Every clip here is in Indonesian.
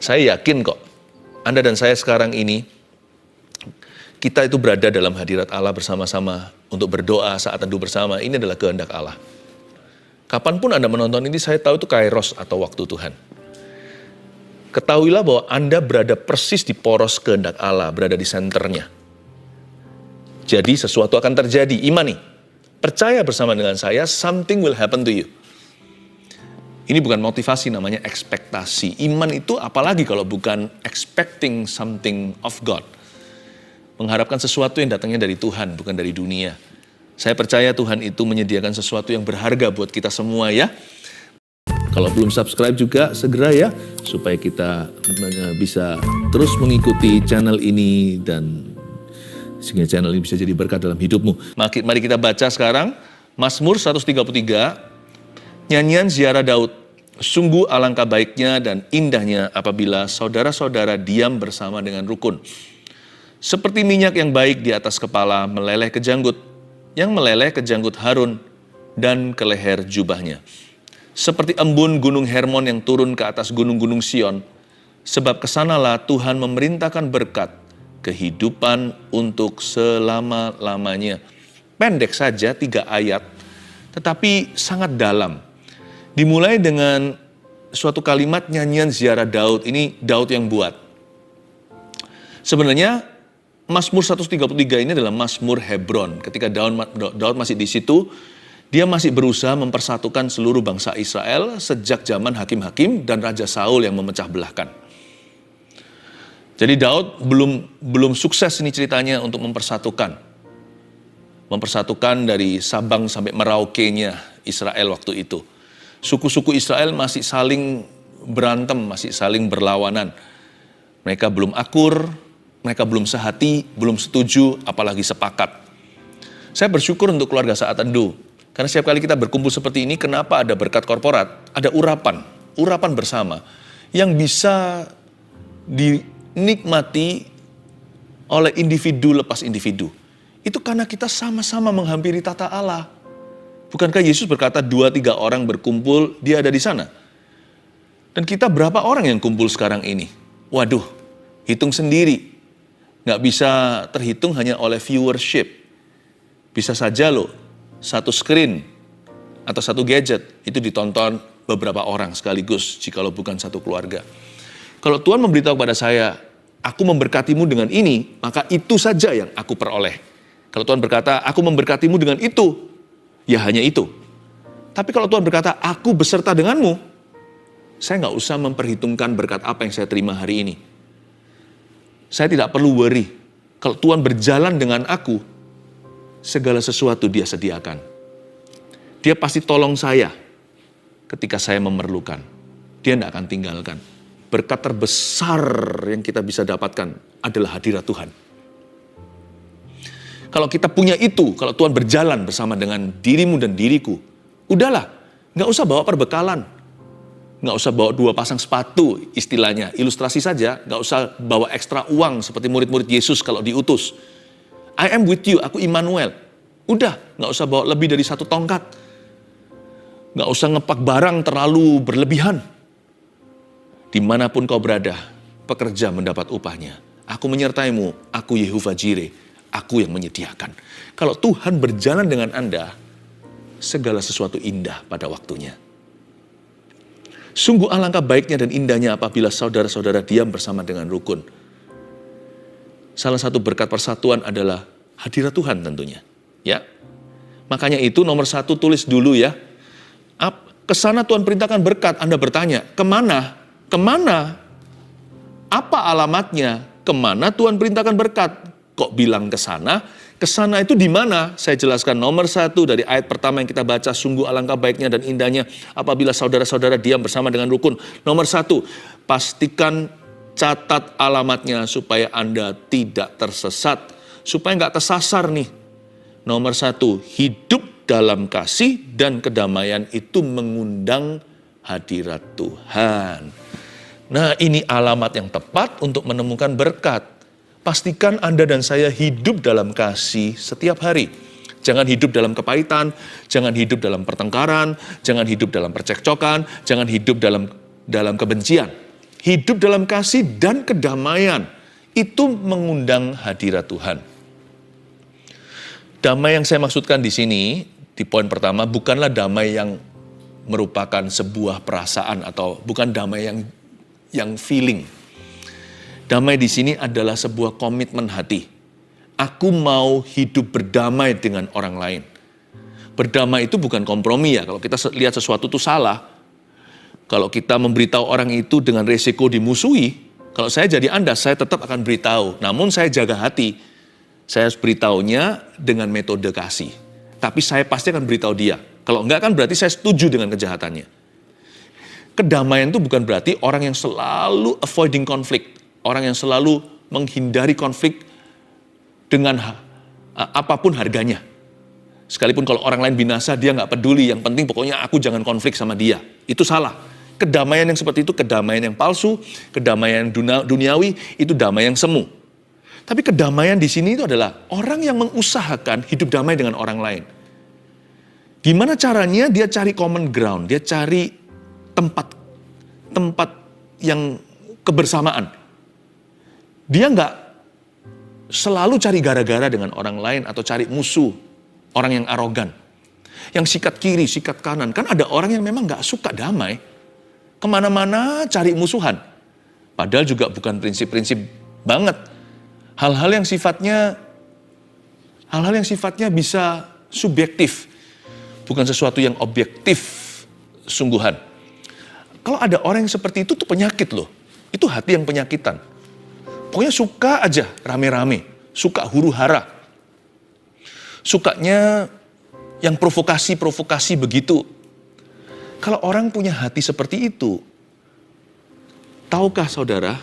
Saya yakin kok, Anda dan saya sekarang ini, kita itu berada dalam hadirat Allah bersama-sama untuk berdoa saat teduh bersama. Ini adalah kehendak Allah. Kapanpun Anda menonton ini, saya tahu itu kairos atau waktu Tuhan. Ketahuilah bahwa Anda berada persis di poros kehendak Allah, berada di senternya. Jadi sesuatu akan terjadi, imani. Percaya bersama dengan saya, something will happen to you. Ini bukan motivasi, namanya ekspektasi. Iman itu apalagi kalau bukan expecting something of God. Mengharapkan sesuatu yang datangnya dari Tuhan, bukan dari dunia. Saya percaya Tuhan itu menyediakan sesuatu yang berharga buat kita semua ya. Kalau belum subscribe juga, segera ya. Supaya kita bisa terus mengikuti channel ini dan sehingga channel ini bisa jadi berkat dalam hidupmu. Mari kita baca sekarang Mazmur 133. Nyanyian ziarah Daud, sungguh alangkah baiknya dan indahnya apabila saudara-saudara diam bersama dengan rukun. Seperti minyak yang baik di atas kepala meleleh ke janggut, yang meleleh ke janggut Harun dan ke leher jubahnya. Seperti embun gunung Hermon yang turun ke atas gunung-gunung Sion, sebab kesanalah Tuhan memerintahkan berkat, kehidupan untuk selama-lamanya. Pendek saja 3 ayat, tetapi sangat dalam. Dimulai dengan suatu kalimat nyanyian ziarah Daud, ini Daud yang buat. Sebenarnya Mazmur 133 ini adalah Mazmur Hebron. Ketika Daud masih di situ, dia masih berusaha mempersatukan seluruh bangsa Israel sejak zaman hakim-hakim dan Raja Saul yang memecah belahkan. Jadi Daud belum sukses ini ceritanya untuk mempersatukan dari Sabang sampai Merauke-nya Israel waktu itu. Suku-suku Israel masih saling berantem, masih saling berlawanan. Mereka belum akur, mereka belum sehati, belum setuju, apalagi sepakat. Saya bersyukur untuk keluarga saat teduh. Karena setiap kali kita berkumpul seperti ini, kenapa ada berkat korporat? Ada urapan bersama yang bisa dinikmati oleh individu lepas individu. Itu karena kita sama-sama menghampiri tata Allah. Bukankah Yesus berkata 2-3 orang berkumpul, dia ada di sana? Dan kita berapa orang yang kumpul sekarang ini? Waduh, hitung sendiri. Nggak bisa terhitung hanya oleh viewership. Bisa saja loh, satu screen atau satu gadget itu ditonton beberapa orang sekaligus, jikalau bukan satu keluarga. Kalau Tuhan memberitahu kepada saya, aku memberkatimu dengan ini, maka itu saja yang aku peroleh. Kalau Tuhan berkata, aku memberkatimu dengan itu, ya hanya itu. Tapi kalau Tuhan berkata, aku beserta denganmu, saya nggak usah memperhitungkan berkat apa yang saya terima hari ini. Saya tidak perlu worry. Kalau Tuhan berjalan dengan aku, segala sesuatu dia sediakan. Dia pasti tolong saya ketika saya memerlukan. Dia tidak akan tinggalkan. Berkat terbesar yang kita bisa dapatkan adalah hadirat Tuhan. Kalau kita punya itu, kalau Tuhan berjalan bersama dengan dirimu dan diriku, udahlah, nggak usah bawa perbekalan. Nggak usah bawa 2 pasang sepatu, istilahnya, ilustrasi saja. Nggak usah bawa ekstra uang seperti murid-murid Yesus kalau diutus. I am with you, aku Immanuel. Udah, nggak usah bawa lebih dari 1 tongkat. Nggak usah ngepak barang terlalu berlebihan. Dimanapun kau berada, pekerja mendapat upahnya. Aku menyertaimu, aku Yehovah Jireh. Aku yang menyediakan. Kalau Tuhan berjalan dengan Anda, segala sesuatu indah pada waktunya. Sungguh alangkah baiknya dan indahnya apabila saudara-saudara diam bersama dengan rukun. Salah satu berkat persatuan adalah hadirat Tuhan tentunya. Ya, makanya itu nomor 1 tulis dulu ya. Kesana Tuhan perintahkan berkat, Anda bertanya, kemana? Kemana? Apa alamatnya? Kemana Tuhan perintahkan berkat? Kok bilang ke sana? Ke sana itu di mana? Saya jelaskan nomor 1 dari ayat pertama yang kita baca, sungguh alangkah baiknya dan indahnya apabila saudara-saudara diam bersama dengan rukun. Nomor 1, pastikan catat alamatnya supaya Anda tidak tersesat, supaya nggak tersasar nih. Nomor 1, hidup dalam kasih dan kedamaian itu mengundang hadirat Tuhan. Nah, ini alamat yang tepat untuk menemukan berkat. Pastikan Anda dan saya hidup dalam kasih setiap hari. Jangan hidup dalam kepahitan, jangan hidup dalam pertengkaran, jangan hidup dalam percekcokan, jangan hidup dalam kebencian. Hidup dalam kasih dan kedamaian. Itu mengundang hadirat Tuhan. Damai yang saya maksudkan di sini, di poin pertama, bukanlah damai yang merupakan sebuah perasaan atau bukan damai yang feeling. Damai di sini adalah sebuah komitmen hati. Aku mau hidup berdamai dengan orang lain. Berdamai itu bukan kompromi ya. Kalau kita lihat sesuatu itu salah, kalau kita memberitahu orang itu dengan resiko dimusuhi, kalau saya jadi Anda, saya tetap akan beritahu. Namun saya jaga hati. Saya beritahunya dengan metode kasih. Tapi saya pasti akan beritahu dia. Kalau enggak kan berarti saya setuju dengan kejahatannya. Kedamaian itu bukan berarti orang yang selalu avoiding konflik. Orang yang selalu menghindari konflik dengan apapun harganya. Sekalipun kalau orang lain binasa, dia nggak peduli. Yang penting pokoknya aku jangan konflik sama dia. Itu salah. Kedamaian yang seperti itu, kedamaian yang palsu, kedamaian duniawi, itu damai yang semu. Tapi kedamaian di sini itu adalah orang yang mengusahakan hidup damai dengan orang lain. Gimana caranya? Dia cari common ground, dia cari tempat yang kebersamaan. Dia nggak selalu cari gara-gara dengan orang lain atau cari musuh, orang yang arogan. Yang sikat kiri, sikat kanan. Kan ada orang yang memang nggak suka damai. Kemana-mana cari musuhan. Padahal juga bukan prinsip-prinsip banget. Hal-hal yang sifatnya bisa subjektif. Bukan sesuatu yang objektif sungguhan. Kalau ada orang yang seperti itu tuh penyakit loh. Itu hati yang penyakitan. Pokoknya suka aja rame-rame. Suka huru-hara. Sukanya yang provokasi-provokasi begitu. Kalau orang punya hati seperti itu, tahukah saudara,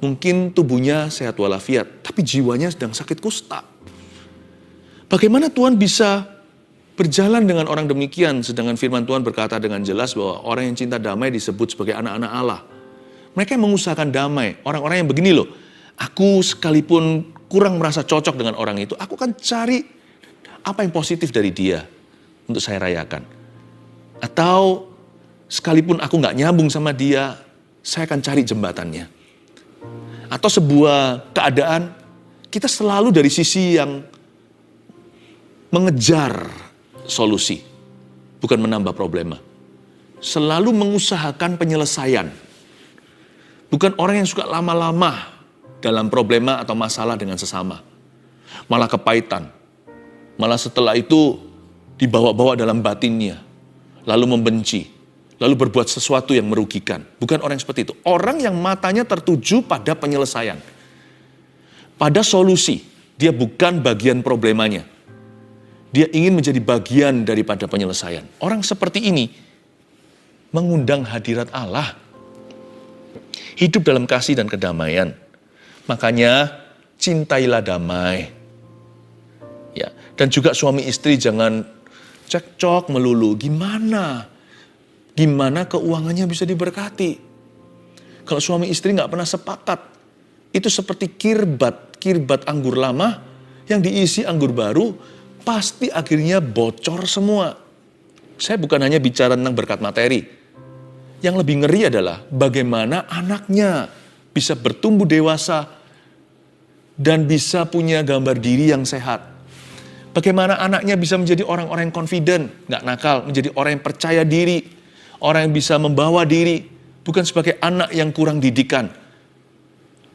mungkin tubuhnya sehat walafiat, tapi jiwanya sedang sakit kusta. Bagaimana Tuhan bisa berjalan dengan orang demikian, sedangkan firman Tuhan berkata dengan jelas bahwa orang yang cinta damai disebut sebagai anak-anak Allah. Mereka yang mengusahakan damai, orang-orang yang begini loh, aku sekalipun kurang merasa cocok dengan orang itu, aku akan cari apa yang positif dari dia untuk saya rayakan. Atau sekalipun aku nggak nyambung sama dia, saya akan cari jembatannya. Atau sebuah keadaan, kita selalu dari sisi yang mengejar solusi, bukan menambah problema. Selalu mengusahakan penyelesaian. Bukan orang yang suka lama-lama dalam problema atau masalah dengan sesama. Malah kepahitan. Malah setelah itu dibawa-bawa dalam batinnya. Lalu membenci. Lalu berbuat sesuatu yang merugikan. Bukan orang yang seperti itu. Orang yang matanya tertuju pada penyelesaian. Pada solusi. Dia bukan bagian problemanya. Dia ingin menjadi bagian daripada penyelesaian. Orang seperti ini mengundang hadirat Allah. Hidup dalam kasih dan kedamaian. Makanya cintailah damai. Ya, dan juga suami istri jangan cekcok melulu. Gimana keuangannya bisa diberkati? Kalau suami istri nggak pernah sepakat, itu seperti kirbat anggur lama yang diisi anggur baru, pasti akhirnya bocor semua. Saya bukan hanya bicara tentang berkat materi. Yang lebih ngeri adalah bagaimana anaknya bisa bertumbuh dewasa dan bisa punya gambar diri yang sehat. Bagaimana anaknya bisa menjadi orang-orang yang confident, nggak nakal, menjadi orang yang percaya diri, orang yang bisa membawa diri, bukan sebagai anak yang kurang didikan.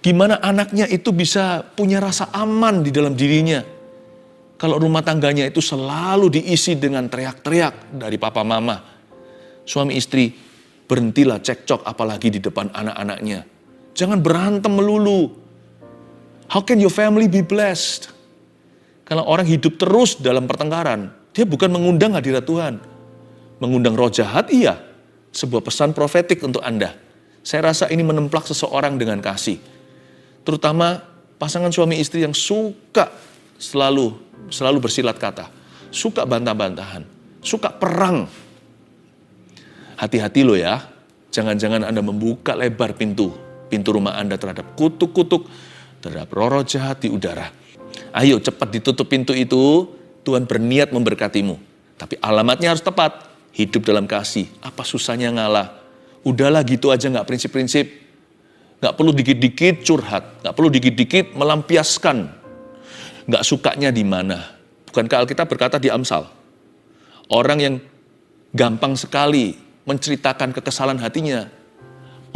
Gimana anaknya itu bisa punya rasa aman di dalam dirinya. Kalau rumah tangganya itu selalu diisi dengan teriak-teriak dari papa mama. Suami istri, berhentilah cekcok apalagi di depan anak-anaknya. Jangan berantem melulu. How can your family be blessed? Kalau orang hidup terus dalam pertengkaran, dia bukan mengundang hadirat Tuhan. Mengundang roh jahat, iya. Sebuah pesan profetik untuk Anda. Saya rasa ini menemplak seseorang dengan kasih. Terutama pasangan suami istri yang suka selalu bersilat kata. Suka bantah-bantahan. Suka perang. Hati-hati loh ya. Jangan-jangan Anda membuka lebar pintu rumah Anda terhadap kutuk-kutuk, terhadap roh jahat di udara. Ayo cepat ditutup pintu itu, Tuhan berniat memberkatimu. Tapi alamatnya harus tepat, hidup dalam kasih. Apa susahnya ngalah? Udahlah gitu aja gak prinsip-prinsip. Nggak perlu dikit-dikit curhat, nggak perlu dikit-dikit melampiaskan. Nggak sukanya di mana. Bukankah Alkitab berkata di Amsal, orang yang gampang sekali menceritakan kekesalan hatinya,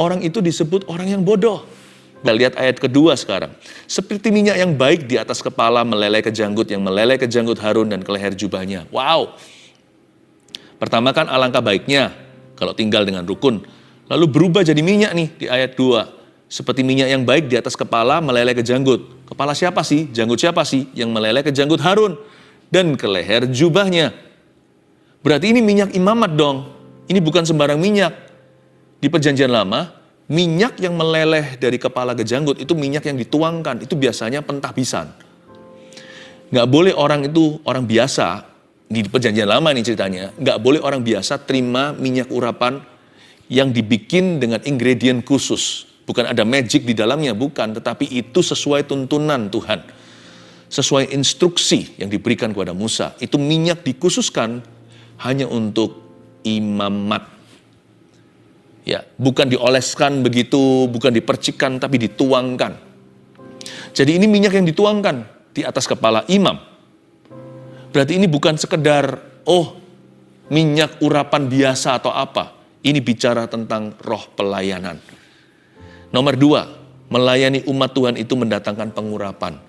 orang itu disebut orang yang bodoh. Kita lihat ayat kedua sekarang. Seperti minyak yang baik di atas kepala meleleh ke janggut, yang meleleh ke janggut Harun dan ke leher jubahnya. Wow. Pertama kan alangkah baiknya kalau tinggal dengan rukun. Lalu berubah jadi minyak nih di ayat 2. Seperti minyak yang baik di atas kepala meleleh ke janggut. Kepala siapa sih? Janggut siapa sih? Yang meleleh ke janggut Harun dan ke leher jubahnya. Berarti ini minyak imamat dong. Ini bukan sembarang minyak. Di perjanjian lama, minyak yang meleleh dari kepala ke janggut itu minyak yang dituangkan. Itu biasanya pentahbisan. Nggak boleh orang itu, orang biasa, di perjanjian lama nih ceritanya, nggak boleh orang biasa terima minyak urapan yang dibikin dengan ingredient khusus. Bukan ada magic di dalamnya, bukan. Tetapi itu sesuai tuntunan Tuhan. Sesuai instruksi yang diberikan kepada Musa. Itu minyak dikhususkan hanya untuk imamat. Ya, bukan dioleskan begitu, bukan dipercikkan, tapi dituangkan. Jadi ini minyak yang dituangkan di atas kepala imam. Berarti ini bukan sekedar, minyak urapan biasa atau apa. Ini bicara tentang roh pelayanan. Nomor 2, melayani umat Tuhan itu mendatangkan pengurapan.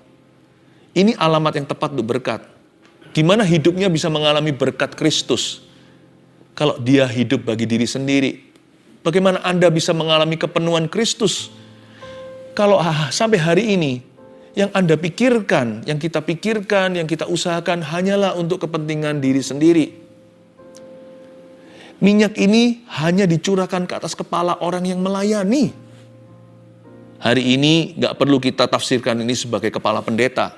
Ini alamat yang tepat untuk berkat. Di mana hidupnya bisa mengalami berkat Kristus. Kalau dia hidup bagi diri sendiri. Bagaimana Anda bisa mengalami kepenuhan Kristus? Kalau sampai hari ini, yang Anda pikirkan, yang kita pikirkan, yang kita usahakan hanyalah untuk kepentingan diri sendiri. Minyak ini hanya dicurahkan ke atas kepala orang yang melayani. Hari ini gak perlu kita tafsirkan ini sebagai kepala pendeta.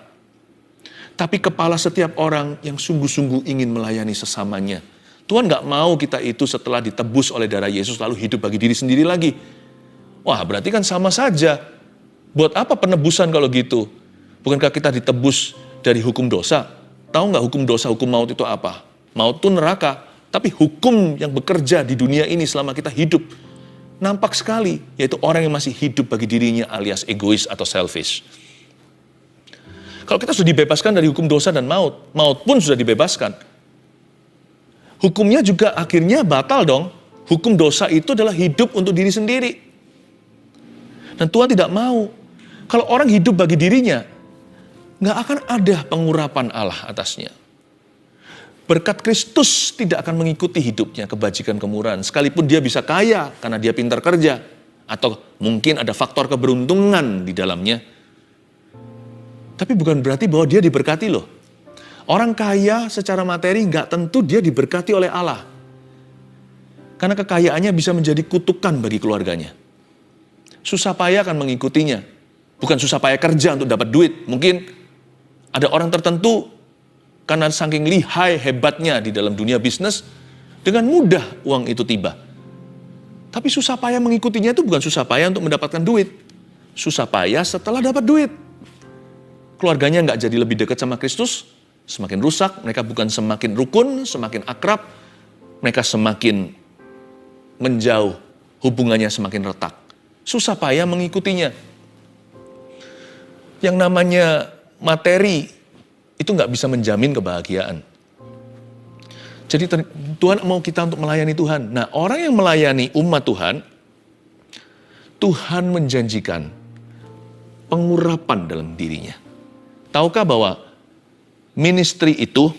Tapi kepala setiap orang yang sungguh-sungguh ingin melayani sesamanya. Tuhan gak mau kita itu setelah ditebus oleh darah Yesus lalu hidup bagi diri sendiri lagi. Wah, berarti kan sama saja. Buat apa penebusan kalau gitu? Bukankah kita ditebus dari hukum dosa? Tahu gak hukum dosa, hukum maut itu apa? Maut itu neraka. Tapi hukum yang bekerja di dunia ini selama kita hidup nampak sekali, yaitu orang yang masih hidup bagi dirinya alias egois atau selfish. Kalau kita sudah dibebaskan dari hukum dosa dan maut, maut pun sudah dibebaskan. Hukumnya juga akhirnya batal dong. Hukum dosa itu adalah hidup untuk diri sendiri. Dan Tuhan tidak mau. Kalau orang hidup bagi dirinya, nggak akan ada pengurapan Allah atasnya. Berkat Kristus tidak akan mengikuti hidupnya, kebajikan kemurahan. Sekalipun dia bisa kaya karena dia pintar kerja. Atau mungkin ada faktor keberuntungan di dalamnya. Tapi bukan berarti bahwa dia diberkati loh. Orang kaya secara materi nggak tentu dia diberkati oleh Allah. Karena kekayaannya bisa menjadi kutukan bagi keluarganya. Susah payah akan mengikutinya. Bukan susah payah kerja untuk dapat duit. Mungkin ada orang tertentu karena saking lihai hebatnya di dalam dunia bisnis, dengan mudah uang itu tiba. Tapi susah payah mengikutinya itu bukan susah payah untuk mendapatkan duit. Susah payah setelah dapat duit. Keluarganya nggak jadi lebih dekat sama Kristus, semakin rusak, mereka bukan semakin rukun, semakin akrab, mereka semakin menjauh, hubungannya semakin retak. Susah payah mengikutinya. Yang namanya materi, itu nggak bisa menjamin kebahagiaan. Jadi Tuhan mau kita untuk melayani Tuhan. Nah, orang yang melayani umat Tuhan, Tuhan menjanjikan pengurapan dalam dirinya. Tahukah bahwa ministry itu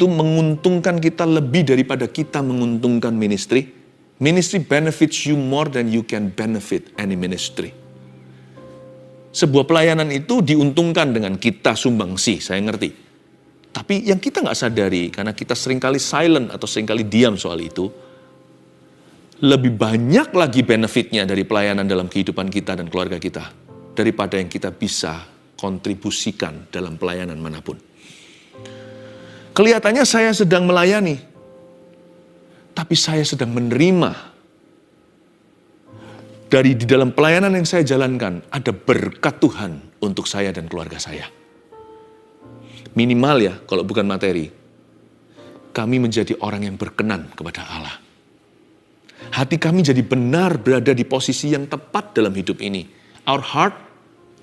menguntungkan kita lebih daripada kita menguntungkan ministry? Ministry benefits you more than you can benefit any ministry. Sebuah pelayanan itu diuntungkan dengan kita sumbangsi, saya ngerti. Tapi yang kita nggak sadari, karena kita seringkali silent atau seringkali diam soal itu, lebih banyak lagi benefitnya dari pelayanan dalam kehidupan kita dan keluarga kita, daripada yang kita bisa kontribusikan dalam pelayanan manapun. Kelihatannya saya sedang melayani, tapi saya sedang menerima. Dari di dalam pelayanan yang saya jalankan, ada berkat Tuhan untuk saya dan keluarga saya. Minimal ya, kalau bukan materi, kami menjadi orang yang berkenan kepada Allah. Hati kami jadi benar berada di posisi yang tepat dalam hidup ini. Our heart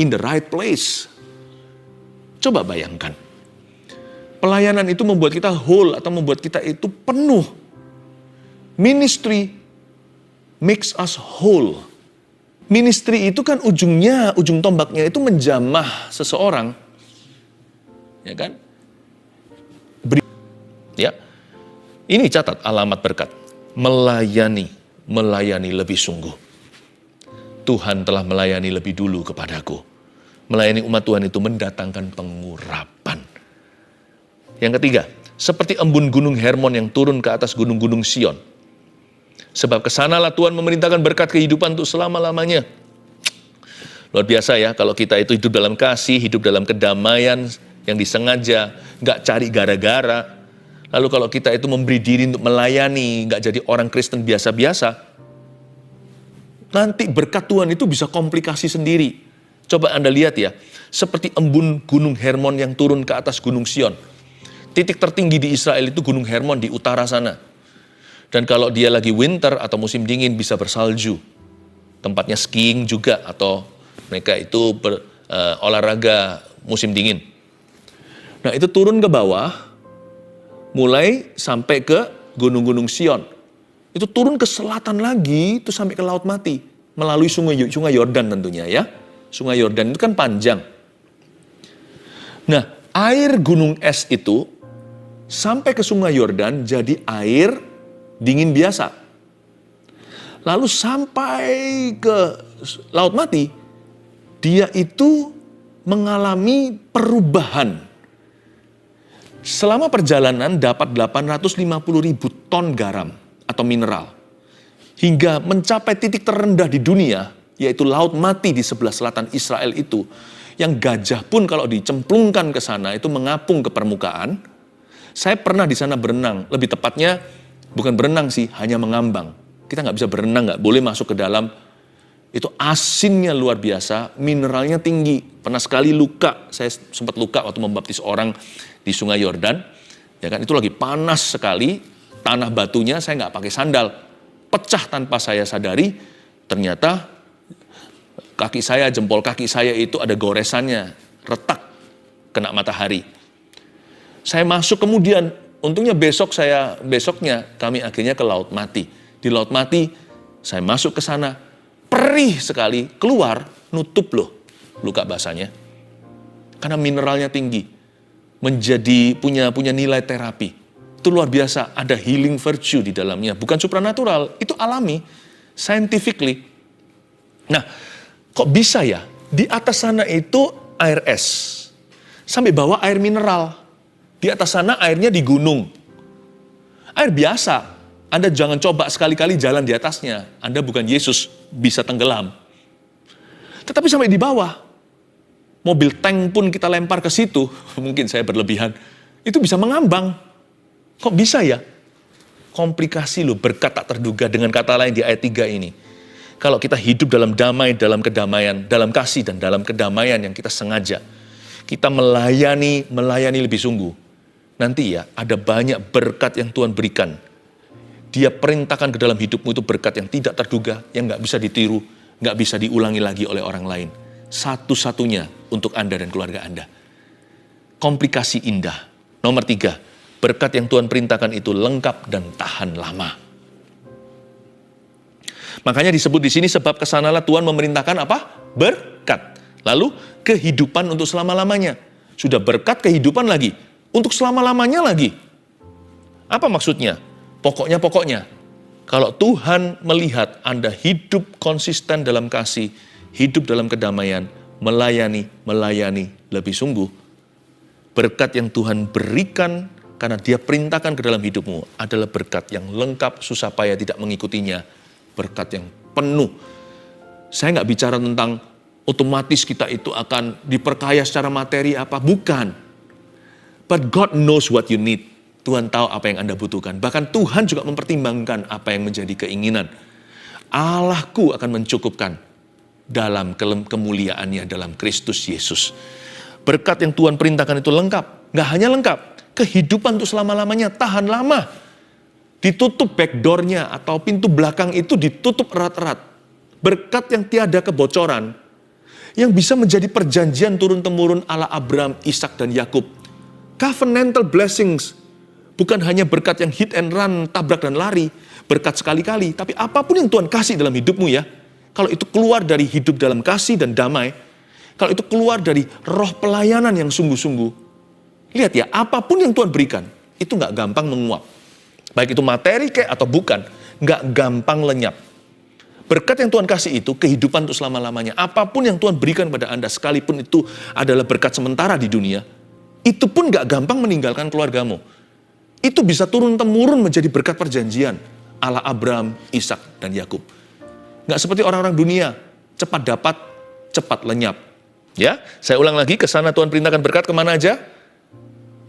in the right place. Coba bayangkan. Pelayanan itu membuat kita whole atau membuat kita itu penuh. Ministry makes us whole. Ministry itu kan ujung tombaknya itu menjamah seseorang. Ya kan? Ya. Ini catat alamat berkat. Melayani lebih sungguh. Tuhan telah melayani lebih dulu kepadaku. Melayani umat Tuhan itu mendatangkan pengurapan. Yang ketiga, seperti embun gunung Hermon yang turun ke atas gunung-gunung Sion. Sebab kesanalah Tuhan memerintahkan berkat kehidupan untuk selama-lamanya. Luar biasa ya, kalau kita itu hidup dalam kasih, hidup dalam kedamaian yang disengaja, nggak cari gara-gara. Lalu kalau kita itu memberi diri untuk melayani, nggak jadi orang Kristen biasa-biasa, nanti berkat Tuhan itu bisa komplikasi sendiri. Coba Anda lihat ya, seperti embun gunung Hermon yang turun ke atas gunung Sion. Titik tertinggi di Israel itu gunung Hermon di utara sana. Dan kalau dia lagi winter atau musim dingin bisa bersalju. Tempatnya skiing juga atau mereka itu olahraga musim dingin. Nah itu turun ke bawah, mulai sampai ke gunung-gunung Sion. Itu turun ke selatan lagi, itu sampai ke Laut Mati. Melalui sungai Yordan tentunya ya. Sungai Yordan itu kan panjang. Nah, air gunung es itu sampai ke sungai Yordan jadi air dingin biasa. Lalu sampai ke Laut Mati, dia itu mengalami perubahan. Selama perjalanan dapat 850.000 ton garam atau mineral. Hingga mencapai titik terendah di dunia, yaitu Laut Mati di sebelah selatan Israel itu. Yang gajah pun kalau dicemplungkan ke sana itu mengapung ke permukaan. Saya pernah di sana berenang, lebih tepatnya bukan berenang sih, hanya mengambang. Kita nggak bisa berenang, nggak boleh masuk ke dalam. Itu asinnya luar biasa, mineralnya tinggi. Pernah sekali luka, saya sempat luka waktu membaptis orang di sungai Yordan. Ya kan, itu lagi panas sekali, tanah batunya saya nggak pakai sandal. Pecah tanpa saya sadari, ternyata kaki saya, jempol kaki saya itu ada goresannya, retak, kena matahari. Saya masuk kemudian, untungnya besoknya kami akhirnya ke Laut Mati. Di Laut Mati, saya masuk ke sana, perih sekali, keluar, nutup loh luka basahnya. Karena mineralnya tinggi, menjadi punya nilai terapi. Itu luar biasa, ada healing virtue di dalamnya. Bukan supranatural, itu alami, scientifically. Nah, kok bisa ya? Di atas sana itu air es. Sampai bawah air mineral. Di atas sana airnya di gunung. Air biasa. Anda jangan coba sekali-kali jalan di atasnya. Anda bukan Yesus, bisa tenggelam. Tetapi sampai di bawah. Mobil tank pun kita lempar ke situ. Mungkin saya berlebihan. Itu bisa mengambang. Kok bisa ya? Komplikasi loh, berkat tak terduga. Dengan kata lain di ayat 3 ini. Kalau kita hidup dalam damai, dalam kedamaian, dalam kasih dan dalam kedamaian yang kita sengaja. Kita melayani lebih sungguh. Nanti ya, ada banyak berkat yang Tuhan berikan. Dia perintahkan ke dalam hidupmu itu berkat yang tidak terduga, yang nggak bisa ditiru, nggak bisa diulangi lagi oleh orang lain. Satu-satunya untuk Anda dan keluarga Anda. Komplikasi indah. Nomor 3, berkat yang Tuhan perintahkan itu lengkap dan tahan lama. Makanya disebut di sini sebab kesanalah Tuhan memerintahkan apa? Berkat. Lalu kehidupan untuk selama-lamanya. Sudah berkat kehidupan lagi. Untuk selama-lamanya lagi. Apa maksudnya? Pokoknya, kalau Tuhan melihat Anda hidup konsisten dalam kasih, hidup dalam kedamaian, melayani lebih sungguh, berkat yang Tuhan berikan karena Dia perintahkan ke dalam hidupmu adalah berkat yang lengkap, susah payah tidak mengikutinya, berkat yang penuh. Saya nggak bicara tentang otomatis kita itu akan diperkaya secara materi apa, bukan. But God knows what you need. Tuhan tahu apa yang Anda butuhkan. Bahkan Tuhan juga mempertimbangkan apa yang menjadi keinginan. Allahku akan mencukupkan dalam kemuliaannya dalam Kristus Yesus. Berkat yang Tuhan perintahkan itu lengkap. Nggak hanya lengkap, kehidupan untuk selama-lamanya, tahan lama. ditutup backdoor-nya atau pintu belakang itu ditutup erat-erat. Berkat yang tiada kebocoran, yang bisa menjadi perjanjian turun-temurun ala Abraham, Ishak, dan Yakub. Covenantal blessings, bukan hanya berkat yang hit and run, tabrak dan lari, berkat sekali-kali, tapi apapun yang Tuhan kasih dalam hidupmu ya, kalau itu keluar dari hidup dalam kasih dan damai, kalau itu keluar dari roh pelayanan yang sungguh-sungguh, lihat ya, apapun yang Tuhan berikan, itu nggak gampang menguap. Baik itu materi kayak atau bukan, nggak gampang lenyap. Berkat yang Tuhan kasih itu kehidupan untuk selama-lamanya. Apapun yang Tuhan berikan pada Anda, sekalipun itu adalah berkat sementara di dunia, itu pun gak gampang meninggalkan keluargamu. Itu bisa turun-temurun menjadi berkat perjanjian ala Abraham, Ishak, dan Yakub. Gak seperti orang-orang dunia, cepat dapat, cepat lenyap. Ya, saya ulang lagi, ke sana Tuhan perintahkan berkat kemana aja?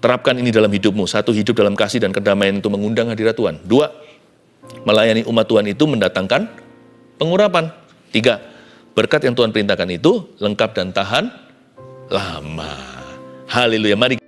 Terapkan ini dalam hidupmu. 1, hidup dalam kasih dan kedamaian itu mengundang hadirat Tuhan. 2, melayani umat Tuhan itu mendatangkan pengurapan. 3, berkat yang Tuhan perintahkan itu lengkap dan tahan lama. Haleluya. Mari